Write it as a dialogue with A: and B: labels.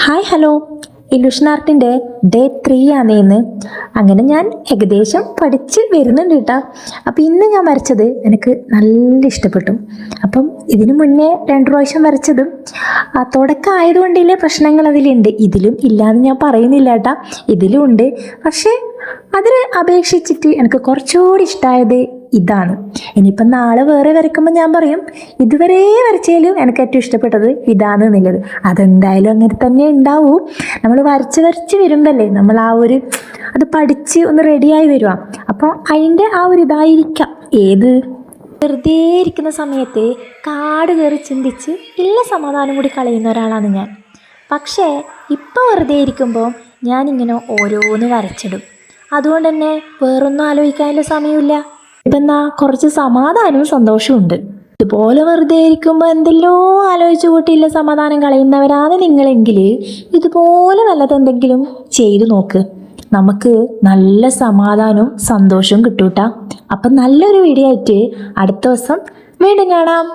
A: Hi hello, illusion ആർട്ടിൻ്റെ day 3 ആണ് ഇന്ന്. അങ്ങനെ ഞാൻ ഏകദേശം പഠിച്ച് വരുന്നുണ്ട് കേട്ടോ. അപ്പോൾ ഇന്ന് ഞാൻ വരച്ചത് എനിക്ക് നല്ല ഇഷ്ടപ്പെട്ടു. അപ്പം ഇതിനു മുന്നേ 2 പ്രാവശ്യം വരച്ചതും തുടക്കം ആയതുകൊണ്ടില്ലേ പ്രശ്നങ്ങൾ അതിലുണ്ട്. ഇതിലും ഇല്ലാന്ന് ഞാൻ പറയുന്നില്ല കേട്ടോ, ഇതിലും ഉണ്ട്. പക്ഷേ അതിനെ അപേക്ഷിച്ചിട്ട് എനിക്ക് കുറച്ചുകൂടി ഇഷ്ടമായത് ഇതാണ്. ഇനിയിപ്പം നാളെ വേറെ വരയ്ക്കുമ്പോൾ ഞാൻ പറയും ഇതുവരെ വരച്ചതിലും എനിക്ക് ഏറ്റവും ഇഷ്ടപ്പെട്ടത് ഇതാണ് എന്നുള്ളത്. അതെന്തായാലും അങ്ങനെ തന്നെ ഉണ്ടാവൂ. നമ്മൾ വരച്ച് വരുമ്പല്ലേ നമ്മൾ അത് പഠിച്ച് ഒന്ന് റെഡിയായി വരുക. അപ്പോൾ അതിൻ്റെ ഇതായിരിക്കാം ഏത് വെറുതെ ഇരിക്കുന്ന സമയത്ത് കാട് കയറി ചിന്തിച്ച് ഇല്ല സമാധാനം കൂടി കളയുന്ന ഒരാളാണ് ഞാൻ. പക്ഷേ ഇപ്പോൾ വെറുതെ ഇരിക്കുമ്പോൾ ഞാനിങ്ങനെ ഓരോന്ന് വരച്ചിടും. അതുകൊണ്ട് തന്നെ വേറൊന്നും ആലോചിക്കാനുള്ള സമയമില്ല. ഇതെന്നാ കുറച്ച് സമാധാനവും സന്തോഷവും ഉണ്ട്. ഇതുപോലെ വെറുതെ ഇരിക്കുമ്പോൾ എന്തെല്ലോ ആലോചിച്ചു കൂട്ടിയില്ല സമാധാനം കളയുന്നവരാണ് നിങ്ങളെങ്കിൽ ഇതുപോലെ വല്ലതെന്തെങ്കിലും ചെയ്തു നോക്ക്. നമുക്ക് നല്ല സമാധാനവും സന്തോഷവും കിട്ടൂട്ടാ. അപ്പം നല്ലൊരു വീഡിയോ ആയിട്ട് അടുത്ത ദിവസം വീണ്ടും കാണാം.